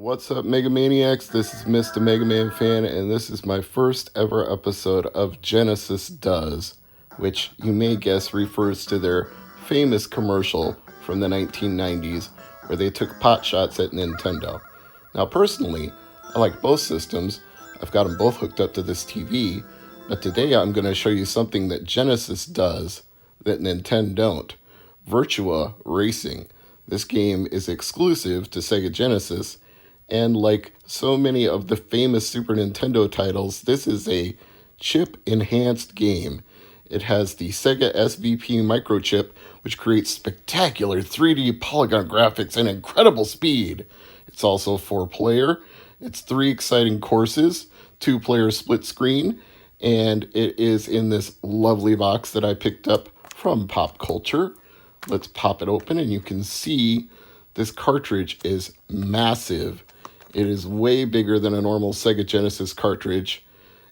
What's up, Megamaniacs? This is Mr. MegaManFan, and this is my first ever episode of Genesis Does, which you may guess refers to their famous commercial from the 1990s where they took pot shots at Nintendo. Now, personally, I like both systems. I've got them both hooked up to this TV, but today I'm going to show you something that Genesis does that Nintendo don't. Virtua Racing. This game is exclusive to Sega Genesis, and like so many of the famous Super Nintendo titles, this is a chip-enhanced game. It has the Sega SVP microchip, which creates spectacular 3D polygon graphics and incredible speed. It's also 4-player, it's 3 exciting courses, 2-player split screen, and it is in this lovely box that I picked up from Pop Culture. Let's pop it open and you can see this cartridge is massive. It is way bigger than a normal Sega Genesis cartridge.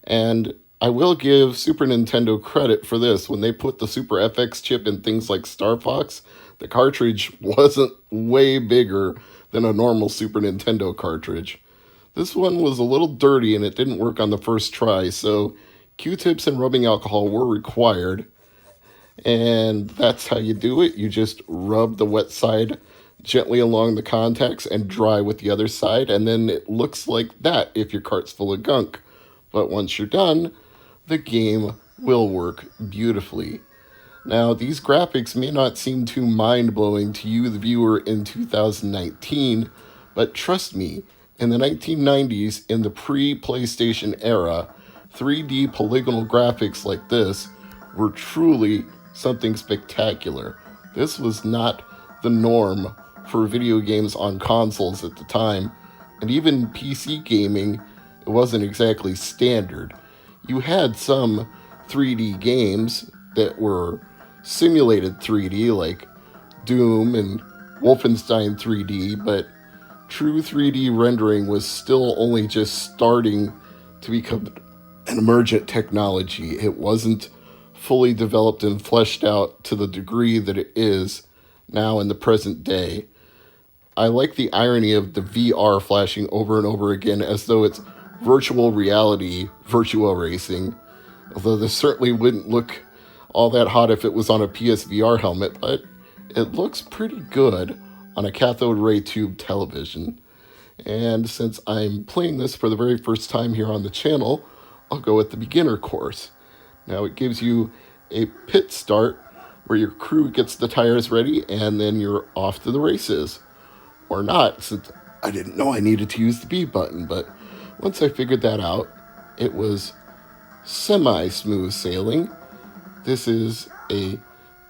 And I will give Super Nintendo credit for this. When they put the Super FX chip in things like Star Fox, the cartridge wasn't way bigger than a normal Super Nintendo cartridge. This one was a little dirty and it didn't work on the first try, so Q-tips and rubbing alcohol were required. And that's how you do it. You just rub the wet side gently along the contacts and dry with the other side, and then it looks like that if your cart's full of gunk. But once you're done, the game will work beautifully. Now, these graphics may not seem too mind-blowing to you, the viewer, in 2019, but trust me, in the 1990s, in the pre-PlayStation era, 3D polygonal graphics like this were truly something spectacular. This was not the norm for video games on consoles at the time, and even PC gaming, it wasn't exactly standard. You had some 3D games that were simulated 3D, like Doom and Wolfenstein 3D, but true 3D rendering was still only just starting to become an emergent technology. It wasn't fully developed and fleshed out to the degree that it is now in the present day. I like the irony of the VR flashing over and over again as though it's virtual reality Virtua Racing, although this certainly wouldn't look all that hot if it was on a PSVR helmet, but it looks pretty good on a cathode ray tube television. And since I'm playing this for the very first time here on the channel, I'll go with the beginner course. Now it gives you a pit start where your crew gets the tires ready and then you're off to the races. Or not, since I didn't know I needed to use the B button, but once I figured that out, it was semi-smooth sailing. This is a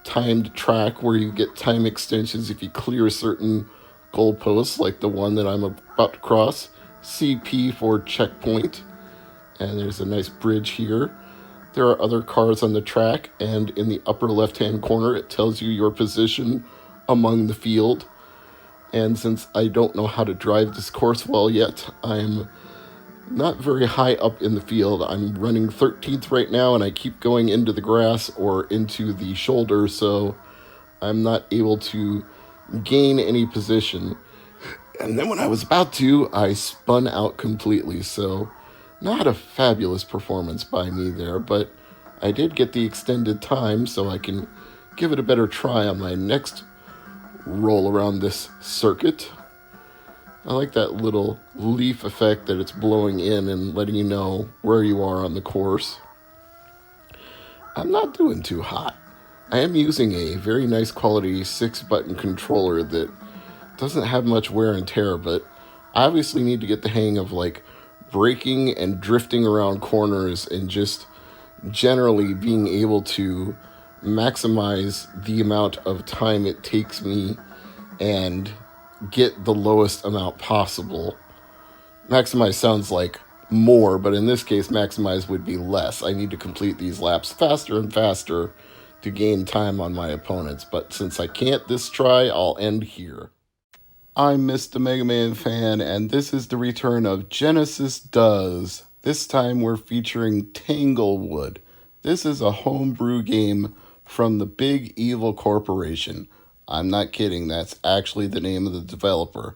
timed track where you get time extensions if you clear certain goalposts, like the one that I'm about to cross, CP for checkpoint. And there's a nice bridge here. There are other cars on the track, and in the upper left-hand corner, it tells you your position among the field. And since I don't know how to drive this course well yet, I'm not very high up in the field. I'm running 13th right now, and I keep going into the grass or into the shoulder, so I'm not able to gain any position. And then when I was about to, I spun out completely, so not a fabulous performance by me there, but I did get the extended time, so I can give it a better try on my next roll around this circuit. I like that little leaf effect that it's blowing in and letting you know where you are on the course. I'm not doing too hot. I am using a very nice quality 6-button controller that doesn't have much wear and tear, but I obviously need to get the hang of like braking and drifting around corners and just generally being able to maximize the amount of time it takes me and get the lowest amount possible. Maximize sounds like more, but in this case, maximize would be less. I need to complete these laps faster and faster to gain time on my opponents, but since I can't this try, I'll end here. I'm Mr. MegaManFan, and this is the return of Genesis Does. This time we're featuring Tanglewood. This is a homebrew game from the Big Evil Corporation. I'm not kidding, that's actually the name of the developer.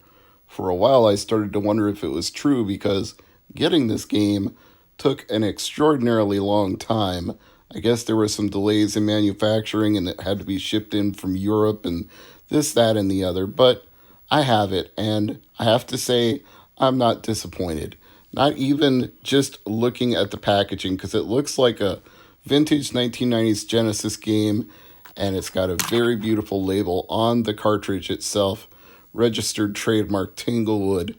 For a while, I started to wonder if it was true because getting this game took an extraordinarily long time. I guess there were some delays in manufacturing and it had to be shipped in from Europe and this, that, and the other. But I have it, and I have to say, I'm not disappointed. Not even just looking at the packaging, because it looks like a vintage 1990s Genesis game, and it's got a very beautiful label on the cartridge itself, registered trademark Tanglewood.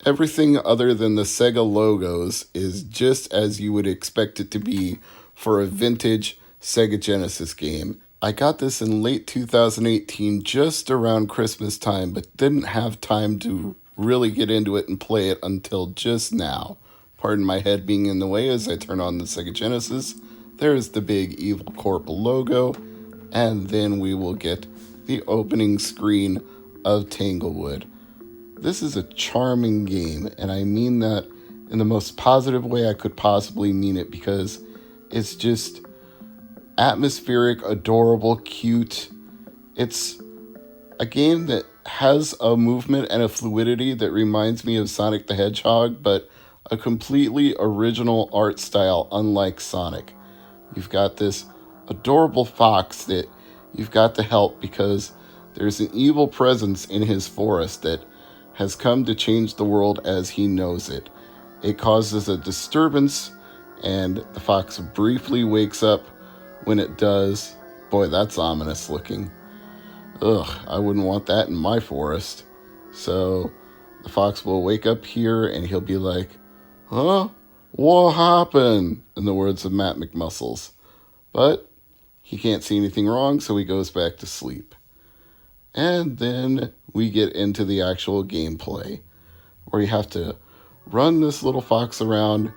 Everything other than the Sega logos is just as you would expect it to be for a vintage Sega Genesis game. I got this in late 2018, just around Christmas time, but didn't have time to really get into it and play it until just now. Pardon my head being in the way as I turn on the Sega Genesis. There's the big Evil Corp logo, and then we will get the opening screen of Tanglewood. This is a charming game, and I mean that in the most positive way I could possibly mean it, because it's just atmospheric, adorable, cute. It's a game that has a movement and a fluidity that reminds me of Sonic the Hedgehog, but a completely original art style unlike Sonic. You've got this adorable fox that you've got to help because there's an evil presence in his forest that has come to change the world as he knows it. It causes a disturbance, and the fox briefly wakes up. When it does, boy, that's ominous looking. Ugh, I wouldn't want that in my forest. So the fox will wake up here and he'll be like, "Huh? What happened?" in the words of Matt McMuscles. But he can't see anything wrong, so he goes back to sleep. And then we get into the actual gameplay, where you have to run this little fox around,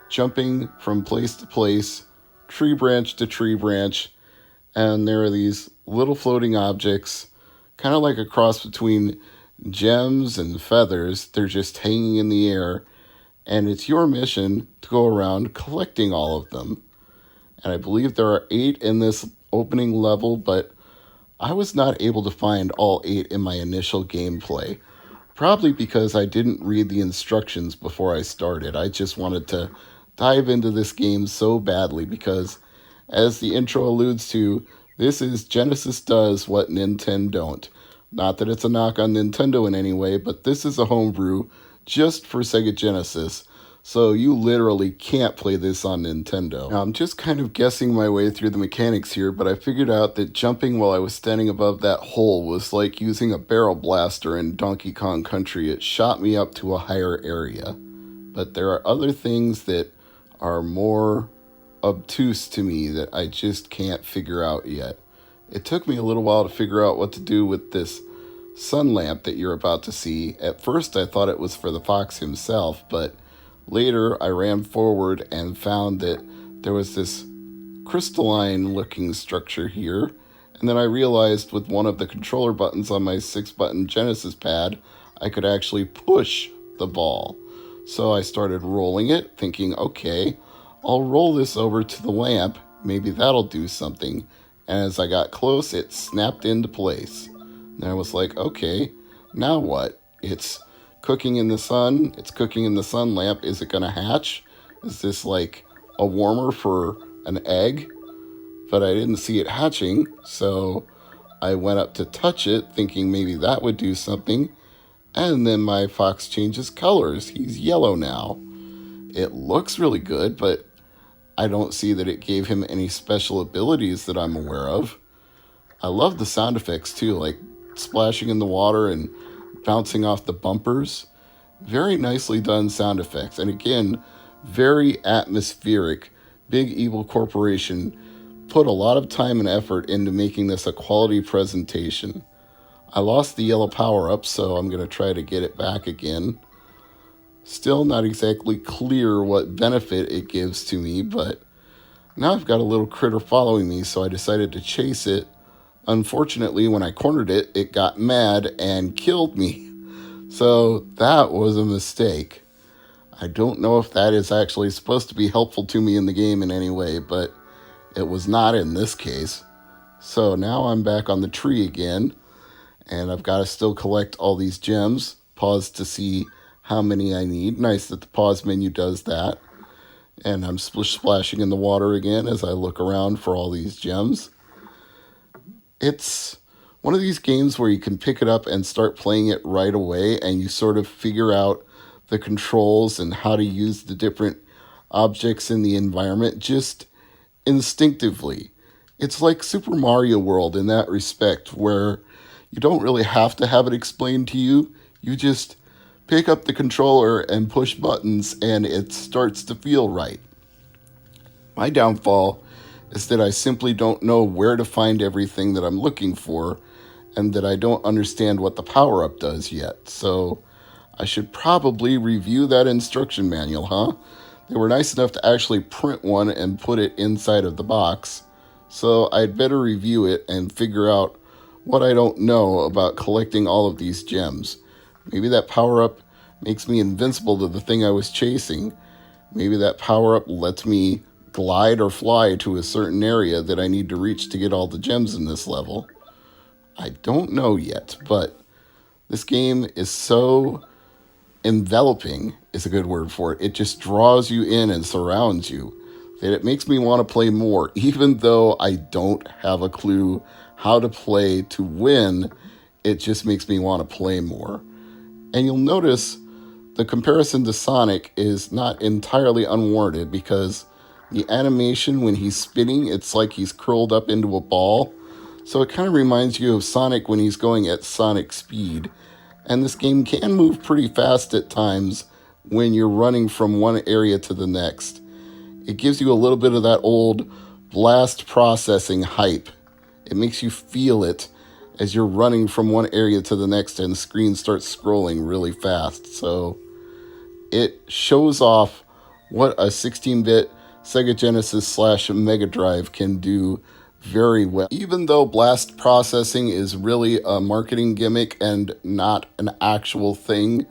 jumping from place to place, tree branch to tree branch, and there are these little floating objects, kind of like a cross between gems and feathers. They're just hanging in the air, and it's your mission to go around collecting all of them. And I believe there are 8 in this opening level, but I was not able to find all 8 in my initial gameplay. Probably because I didn't read the instructions before I started. I just wanted to dive into this game so badly because, as the intro alludes to, this is Genesis does what Nintendo don't. Not that it's a knock on Nintendo in any way, but this is a homebrew just for Sega Genesis, so you literally can't play this on Nintendo. Now, I'm just kind of guessing my way through the mechanics here, but I figured out that jumping while I was standing above that hole was like using a barrel blaster in Donkey Kong Country. It shot me up to a higher area. But there are other things that are more obtuse to me that I just can't figure out yet. It took me a little while to figure out what to do with this sun lamp that you're about to see. At first I thought it was for the fox himself, but later I ran forward and found that there was this crystalline looking structure here, and then I realized with one of the controller buttons on my 6-button Genesis pad I could actually push the ball. So I started rolling it, thinking, okay, I'll roll this over to the lamp, maybe that'll do something. And as I got close, it snapped into place. And I was like, okay, now what? It's cooking in the sun. It's cooking in the sun lamp. Is it going to hatch? Is this like a warmer for an egg? But I didn't see it hatching, so I went up to touch it, thinking maybe that would do something. And then my fox changes colors. He's yellow now. It looks really good, but I don't see that it gave him any special abilities that I'm aware of. I love the sound effects too, like splashing in the water and bouncing off the bumpers. Very nicely done sound effects. And again, very atmospheric. Big Evil Corporation put a lot of time and effort into making this a quality presentation. I lost the yellow power-up, so I'm going to try to get it back again. Still not exactly clear what benefit it gives to me, but now I've got a little critter following me, so I decided to chase it. Unfortunately, when I cornered it, it got mad and killed me. So that was a mistake. I don't know if that is actually supposed to be helpful to me in the game in any way, but it was not in this case. So now I'm back on the tree again, and I've got to still collect all these gems, pause to see how many I need. Nice that the pause menu does that. And I'm splashing in the water again as I look around for all these gems. It's one of these games where you can pick it up and start playing it right away, and you sort of figure out the controls and how to use the different objects in the environment just instinctively. It's like Super Mario World in that respect, where you don't really have to have it explained to you. You just pick up the controller and push buttons, and it starts to feel right. My downfall is that I simply don't know where to find everything that I'm looking for, and that I don't understand what the power-up does yet. So I should probably review that instruction manual, huh? They were nice enough to actually print one and put it inside of the box. So I'd better review it and figure out what I don't know about collecting all of these gems. Maybe that power-up makes me invincible to the thing I was chasing. Maybe that power-up lets me glide or fly to a certain area that I need to reach to get all the gems in this level. I don't know yet, but this game is so enveloping, is a good word for it. It just draws you in and surrounds you that it makes me want to play more, even though I don't have a clue how to play to win. It just makes me want to play more. And you'll notice the comparison to Sonic is not entirely unwarranted, because the animation when he's spinning, it's like he's curled up into a ball. So it kind of reminds you of Sonic when he's going at Sonic speed. And this game can move pretty fast at times when you're running from one area to the next. It gives you a little bit of that old blast processing hype. It makes you feel it as you're running from one area to the next and the screen starts scrolling really fast. So it shows off what a 16-bit Sega Genesis / Mega Drive can do very well. Even though blast processing is really a marketing gimmick and not an actual thing,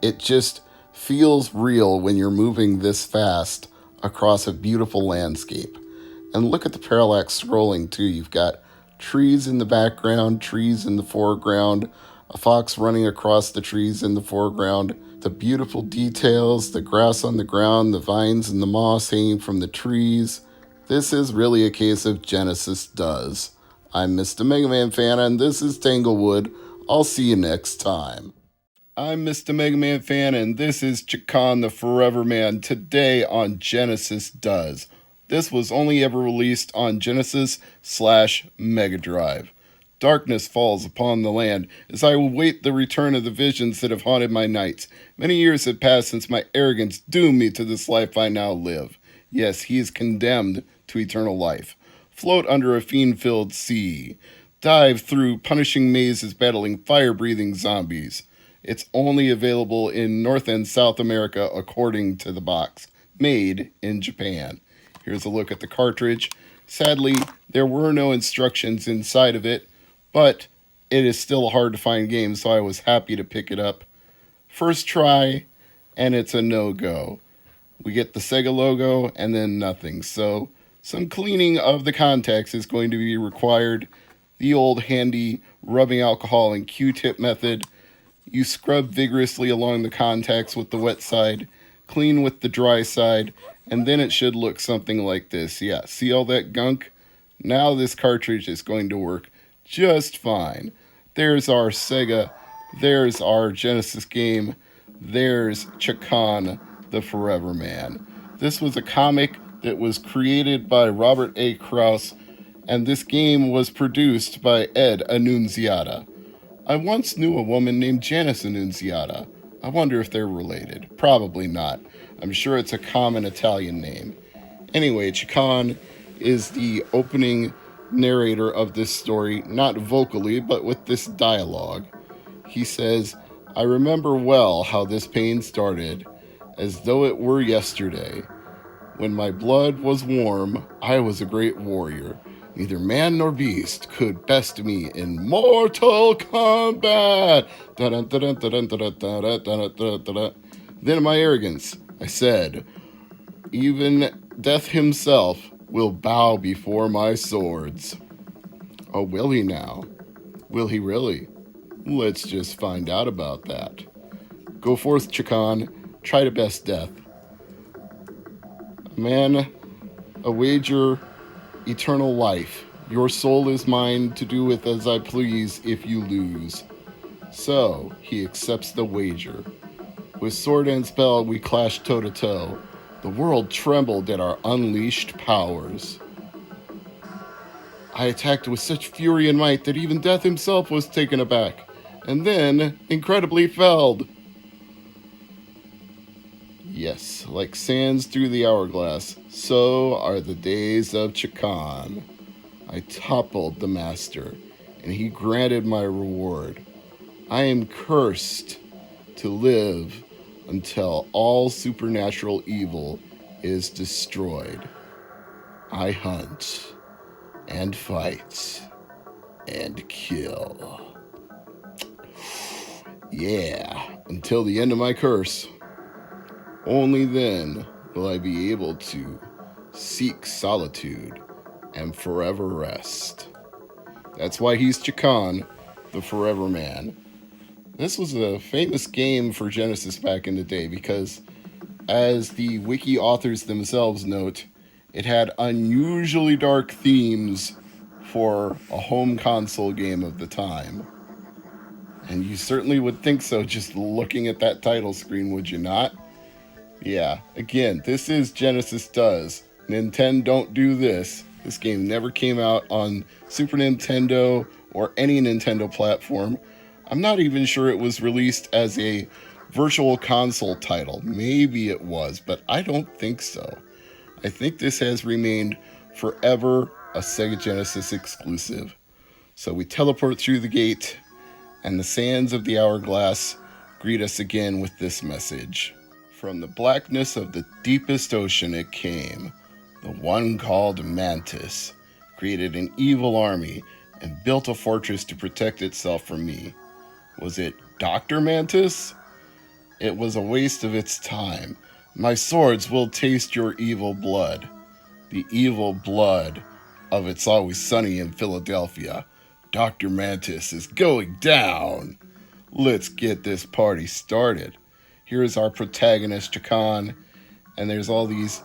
it just feels real when you're moving this fast across a beautiful landscape. And look at the parallax scrolling too. You've got trees in the background, trees in the foreground, a fox running across the trees in the foreground, the beautiful details, the grass on the ground, the vines and the moss hanging from the trees. This is really a case of Genesis does. I'm Mr. MegaManFan, and this is Tanglewood. I'll see you next time. I'm Mr. MegaManFan, and this is Chacon the Forever Man, today on Genesis Does. This was only ever released on Genesis / Mega Drive. Darkness falls upon the land as I await the return of the visions that have haunted my nights. Many years have passed since my arrogance doomed me to this life I now live. Yes, he is condemned to eternal life. Float under a fiend-filled sea. Dive through punishing mazes battling fire-breathing zombies. It's only available in North and South America according to the box. Made in Japan. Here's a look at the cartridge. Sadly, there were no instructions inside of it, but it is still a hard to find game, so I was happy to pick it up. First try, and it's a no-go. We get the Sega logo and then nothing. So some cleaning of the contacts is going to be required. The old handy rubbing alcohol and Q-tip method. You scrub vigorously along the contacts with the wet side, clean with the dry side, and then it should look something like this. Yeah, see all that gunk? Now this cartridge is going to work just fine. There's our Sega. There's our Genesis game. There's Chacon the Forever Man. This was a comic that was created by Robert A. Krause, and this game was produced by Ed Annunziata. I once knew a woman named Janice Annunziata. I wonder if they're related. Probably not. I'm sure it's a common Italian name. Anyway, Chacon is the opening narrator of this story, not vocally, but with this dialogue. He says, "I remember well how this pain started, as though it were yesterday. When my blood was warm, I was a great warrior. Neither man nor beast could best me in mortal combat. Then in my arrogance, I said, even death himself will bow before my swords. Oh, will he now? Will he really? Let's just find out about that. Go forth, Chacon, try to best death. A man, a wager, eternal life. Your soul is mine to do with as I please if you lose. So, he accepts the wager. With sword and spell, we clashed toe-to-toe. The world trembled at our unleashed powers. I attacked with such fury and might that even death himself was taken aback, and then, incredibly, felled. Yes, like sands through the hourglass, so are the days of Chacon. I toppled the master, and he granted my reward. I am cursed to live until all supernatural evil is destroyed. I hunt and fight and kill. Yeah, until the end of my curse. Only then will I be able to seek solitude and forever rest. That's why he's Chacon the Forever Man. This was a famous game for Genesis back in the day because, as the wiki authors themselves note, it had unusually dark themes for a home console game of the time. And you certainly would think so just looking at that title screen, would you not? Yeah, again, this is Genesis Does. Nintendo don't do this. This game never came out on Super Nintendo or any Nintendo platform. I'm not even sure it was released as a virtual console title. Maybe it was, but I don't think so. I think this has remained forever a Sega Genesis exclusive. So we teleport through the gate, and the sands of the hourglass greet us again with this message. From the blackness of the deepest ocean it came. The one called Mantis created an evil army and built a fortress to protect itself from me. Was it Dr. Mantis? It was a waste of its time. My swords will taste your evil blood. The evil blood of It's Always Sunny in Philadelphia. Dr. Mantis is going down. Let's get this party started. Here's our protagonist, Chacon, and there's all these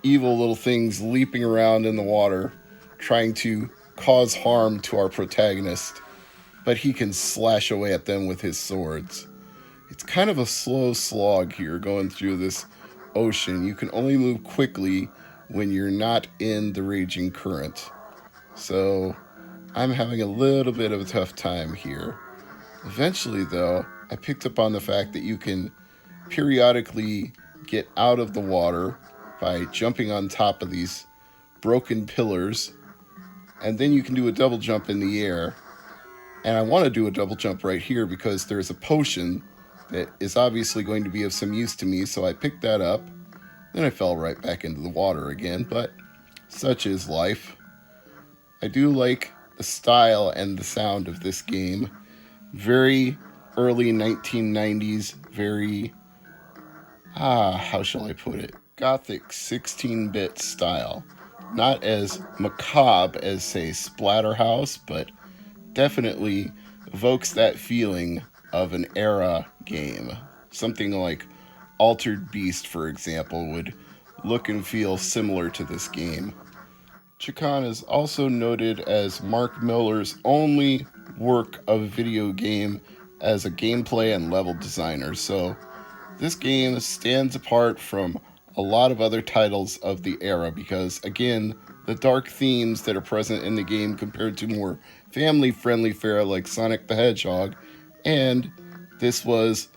evil little things leaping around in the water, trying to cause harm to our protagonist, but he can slash away at them with his swords. It's kind of a slow slog here going through this ocean. You can only move quickly when you're not in the raging current. So I'm having a little bit of a tough time here. Eventually, though, I picked up on the fact that you can periodically get out of the water by jumping on top of these broken pillars, and then you can do a double jump in the air. And I want to do a double jump right here because there's a potion that is obviously going to be of some use to me, so I picked that up. Then I fell right back into the water again, but such is life. I do like the style and the sound of this game. Very early 1990s, very, how shall I put it? Gothic 16-bit style. Not as macabre as, say, Splatterhouse, but definitely evokes that feeling of an era game. Something like Altered Beast, for example, would look and feel similar to this game. Chacon is also noted as Mark Miller's only work of video game as a gameplay and level designer, so this game stands apart from a lot of other titles of the era because, again, the dark themes that are present in the game compared to more family-friendly fare like Sonic the Hedgehog, and this was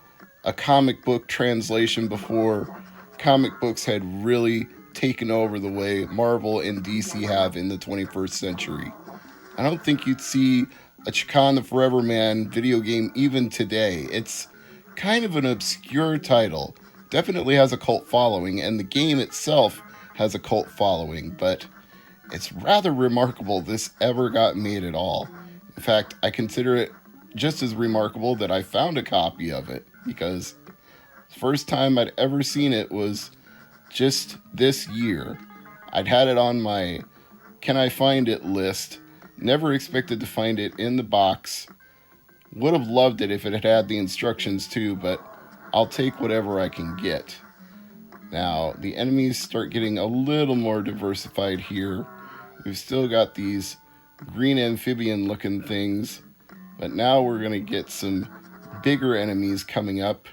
a comic book translation before comic books had really taken over the way Marvel and DC have in the 21st century. I don't think you'd see a Chacon the Forever Man video game even today. It's kind of an obscure title. Definitely has a cult following, and the game itself has a cult following, but it's rather remarkable this ever got made at all. In fact, I consider it just as remarkable that I found a copy of it, because the first time I'd ever seen it was just this year. I'd had it on my Can I Find It list, never expected to find it in the box. Would have loved it if it had had the instructions too, but I'll take whatever I can get. Now, the enemies start getting a little more diversified here. We've still got these green amphibian looking things, but now we're going to get some bigger enemies coming up,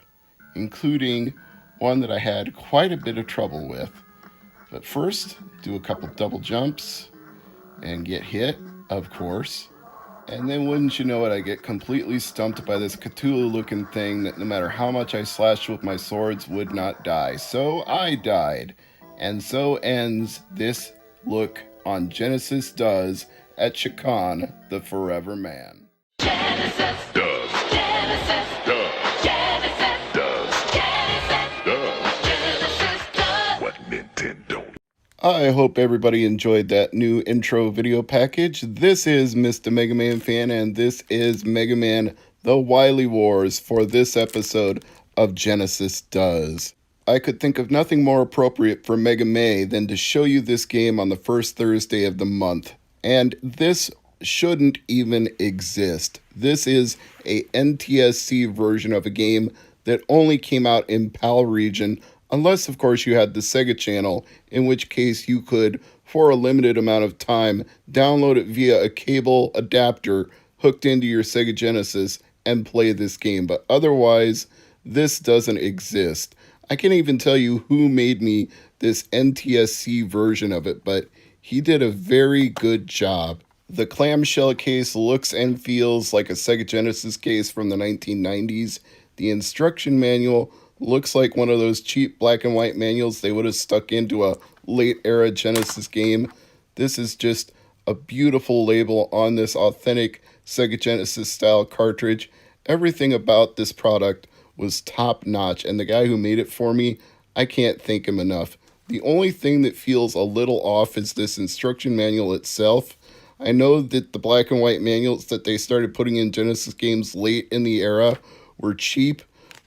including one that I had quite a bit of trouble with. But first, do a couple double jumps and get hit, of course. And then wouldn't you know it, I get completely stumped by this Cthulhu looking thing that no matter how much I slashed with my swords would not die. So I died. And so ends this look on Genesis Does at Chacon the Forever Man. Genesis does. Genesis does. Genesis does. Genesis does. Genesis does. What Nintendo? I hope everybody enjoyed that new intro video package. This is Mr. MegaManFan, and this is Mega Man The Wily Wars for this episode of Genesis Does. I could think of nothing more appropriate for Mega May than to show you this game on the first Thursday of the month. And this shouldn't even exist. This is a NTSC version of a game that only came out in PAL region, unless, of course, you had the Sega channel, in which case you could, for a limited amount of time, download it via a cable adapter hooked into your Sega Genesis and play this game. But otherwise, this doesn't exist. I can't even tell you who made me this NTSC version of it, but he did a very good job. The clamshell case looks and feels like a Sega Genesis case from the 1990s. The instruction manual looks like one of those cheap black and white manuals they would have stuck into a late era Genesis game. This is just a beautiful label on this authentic Sega Genesis style cartridge. Everything about this product was top notch, and the guy who made it for me, I can't thank him enough. The only thing that feels a little off is this instruction manual itself. I know that the black and white manuals that they started putting in Genesis games late in the era were cheap,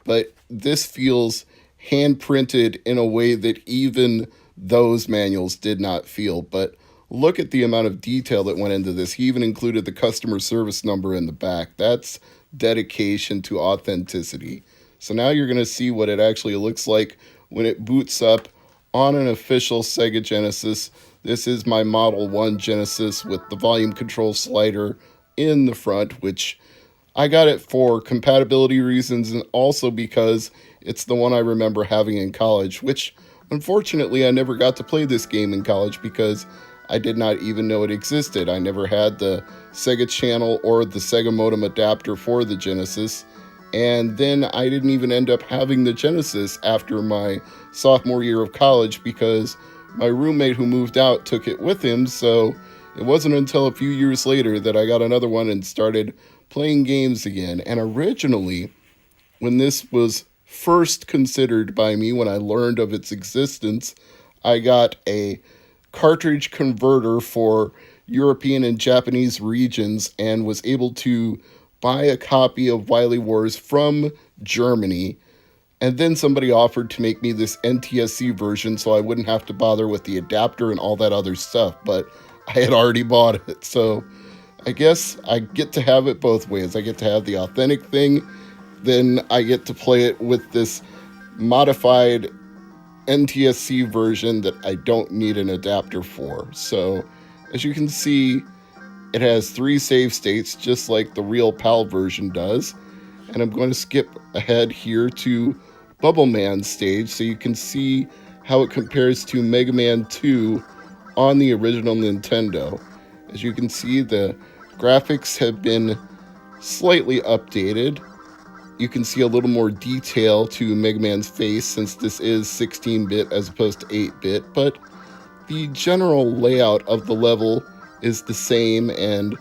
but this feels hand-printed in a way that even those manuals did not feel. But look at the amount of detail that went into this. He even included the customer service number in the back. That's dedication to authenticity. So now you're going to see what it actually looks like when it boots up on an official Sega Genesis. This is my Model 1 Genesis with the volume control slider in the front, which I got it for compatibility reasons and also because it's the one I remember having in college, which unfortunately I never got to play this game in college because I did not even know it existed. I never had the Sega channel or the Sega modem adapter for the Genesis, and then I didn't even end up having the Genesis after my sophomore year of college because my roommate who moved out took it with him, so it wasn't until a few years later that I got another one and started playing games again. And originally, when this was first considered by me, when I learned of its existence, I got a cartridge converter for European and Japanese regions and was able to buy a copy of Wily Wars from Germany. And then somebody offered to make me this NTSC version so I wouldn't have to bother with the adapter and all that other stuff, but I had already bought it. So I guess I get to have it both ways. I get to have the authentic thing, then I get to play it with this modified NTSC version that I don't need an adapter for. So as you can see, it has 3 save states just like the real PAL version does. And I'm going to skip ahead here to Bubble Man stage so you can see how it compares to Mega Man 2 on the original Nintendo. As you can see, the graphics have been slightly updated. You can see a little more detail to Mega Man's face since this is 16-bit as opposed to 8-bit, but the general layout of the level is the same and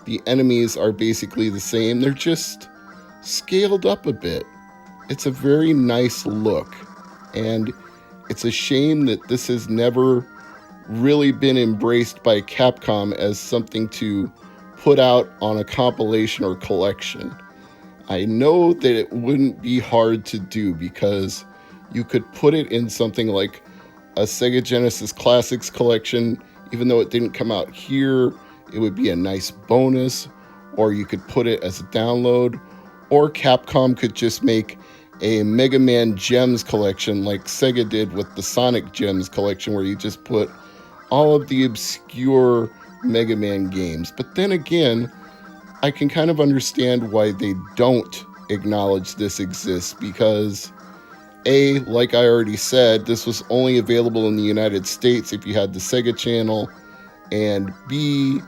the enemies are basically the same. They're just scaled up a bit. It's a very nice look, and it's a shame that this has never really been embraced by Capcom as something to put out on a compilation or collection. I know that it wouldn't be hard to do because you could put it in something like a Sega Genesis Classics collection. Even though it didn't come out here, it would be a nice bonus, or you could put it as a download, or Capcom could just make a Mega Man Gems collection like Sega did with the Sonic Gems collection, where you just put all of the obscure Mega Man games. But then again, I can kind of understand why they don't acknowledge this exists, because A, like I already said, this was only available in the United States if you had the Sega channel, and B,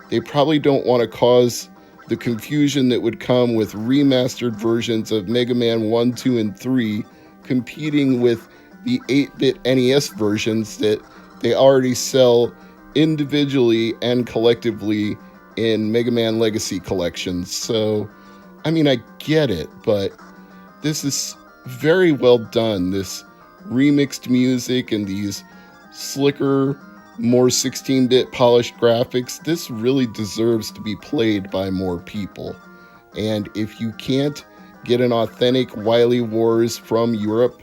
they probably don't want to cause the confusion that would come with remastered versions of Mega Man 1, 2, and 3 competing with the 8-bit NES versions that they already sell individually and collectively in Mega Man Legacy collections. So, I mean, I get it, but this is very well done. This remixed music and these slicker, more 16-bit polished graphics, this really deserves to be played by more people. And if you can't get an authentic Wily Wars from Europe,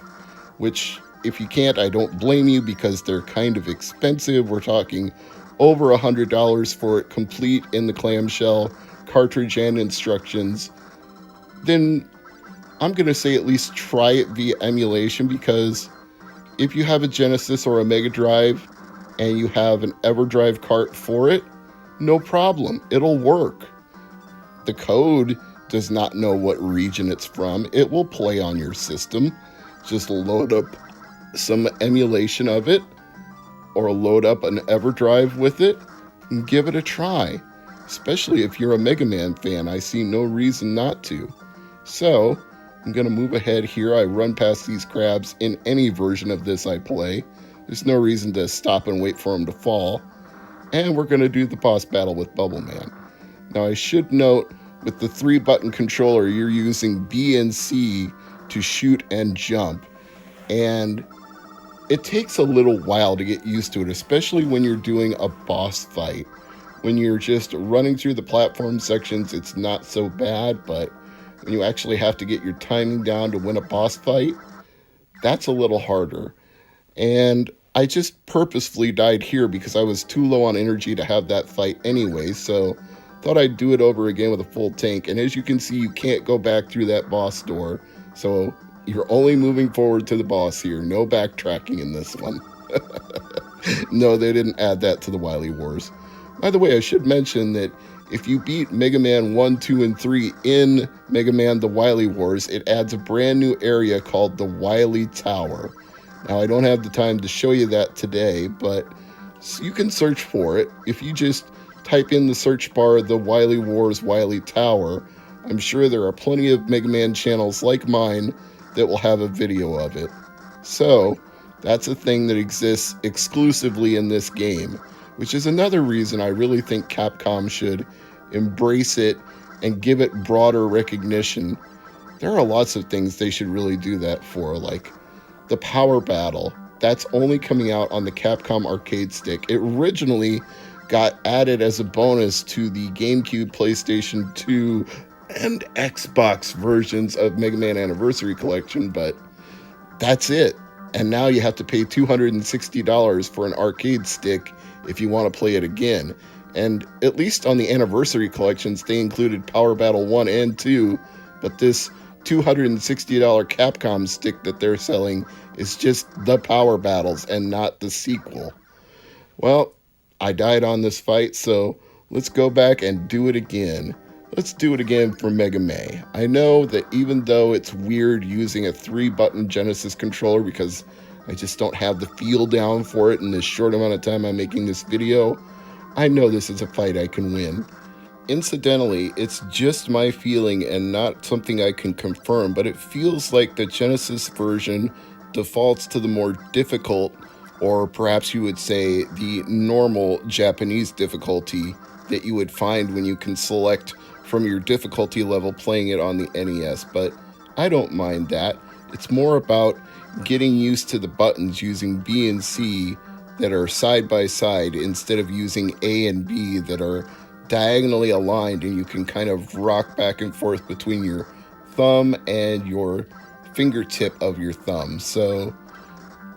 which if you can't, I don't blame you, because they're kind of expensive. We're talking over $100 for it, complete in the clamshell, cartridge and instructions. Then I'm going to say at least try it via emulation, because if you have a Genesis or a Mega Drive and you have an EverDrive cart for it, no problem, it'll work. The code does not know what region it's from. It will play on your system. Just load up some emulation of it, or load up an EverDrive with it and give it a try. Especially if you're a Mega Man fan, I see no reason not to. So, I'm going to move ahead here. I run past these crabs in any version of this I play. There's no reason to stop and wait for them to fall. And we're going to do the boss battle with Bubble Man. Now, I should note, with the 3-button controller, you're using B and C to shoot and jump. And it takes a little while to get used to it, especially when you're doing a boss fight. When you're just running through the platform sections, it's not so bad, but when you actually have to get your timing down to win a boss fight, that's a little harder. And I just purposefully died here because I was too low on energy to have that fight anyway, so thought I'd do it over again with a full tank. And as you can see, you can't go back through that boss door, so you're only moving forward to the boss here. No backtracking in this one. No, they didn't add that to the Wily Wars. By the way, I should mention that if you beat Mega Man 1, 2, and 3 in Mega Man The Wily Wars, it adds a brand new area called the Wily Tower. Now, I don't have the time to show you that today, but you can search for it. If you just type in the search bar, The Wily Wars Wily Tower, I'm sure there are plenty of Mega Man channels like mine that will have a video of it. So, that's a thing that exists exclusively in this game, which is another reason I really think Capcom should embrace it and give it broader recognition. There are lots of things they should really do that for, like the Power Battle. That's only coming out on the Capcom arcade stick. It originally got added as a bonus to the GameCube, PlayStation 2, and Xbox versions of Mega Man Anniversary Collection, but that's it. And now you have to pay $260 for an arcade stick if you want to play it again. And at least on the Anniversary Collections, they included Power Battle 1 and 2, but this $260 Capcom stick that they're selling is just the Power Battles and not the sequel. Well, I died on this fight, so let's go back and do it again. Let's do it again for Mega May. I know that even though it's weird using a 3-button Genesis controller because I just don't have the feel down for it in this short amount of time I'm making this video, I know this is a fight I can win. Incidentally, it's just my feeling and not something I can confirm, but it feels like the Genesis version defaults to the more difficult, or perhaps you would say the normal Japanese difficulty that you would find when you can select from your difficulty level playing it on the NES, but I don't mind that. It's more about getting used to the buttons using B and C that are side by side instead of using A and B that are diagonally aligned, and you can kind of rock back and forth between your thumb and your fingertip of your thumb. So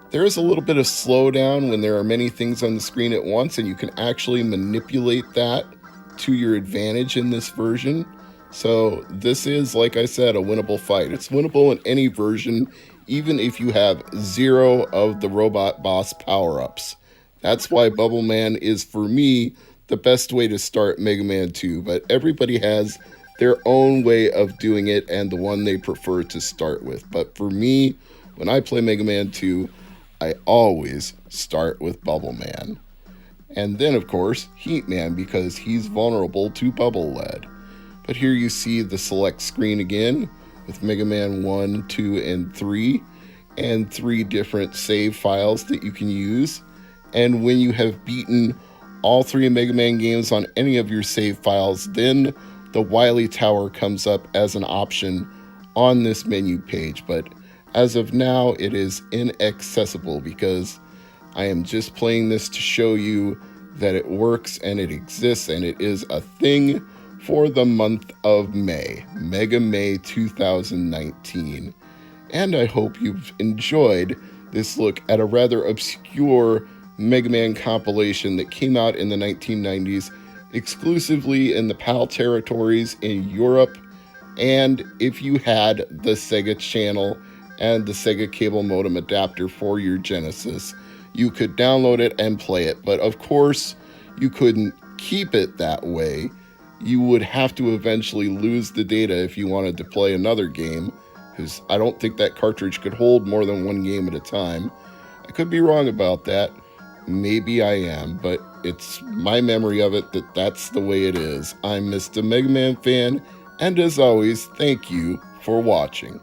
there is a little bit of slowdown when there are many things on the screen at once, and you can actually manipulate that to your advantage in this version. So this is, like I said, a winnable fight. It's winnable in any version, even if you have 0 of the robot boss power-ups. That's why Bubble Man is, for me, the best way to start Mega Man 2, but everybody has their own way of doing it and the one they prefer to start with. But for me, when I play Mega Man 2, I always start with Bubble Man. And then, of course, Heat Man, because he's vulnerable to Bubble Lead. But here you see the select screen again with Mega Man 1, 2, and 3, and 3 different save files that you can use. And when you have beaten all 3 Mega Man games on any of your save files, then the Wily Tower comes up as an option on this menu page. But as of now, it is inaccessible because I am just playing this to show you that it works and it exists and it is a thing for the month of May, Mega May 2019. And I hope you've enjoyed this look at a rather obscure Mega Man compilation that came out in the 1990s exclusively in the PAL territories in Europe. And if you had the Sega channel and the Sega cable modem adapter for your Genesis, you could download it and play it. But of course, you couldn't keep it that way. You would have to eventually lose the data if you wanted to play another game, because I don't think that cartridge could hold more than 1 game at a time. I could be wrong about that. Maybe I am, but it's my memory of it that that's the way it is. I'm Mr. MegaManFan, and as always, thank you for watching.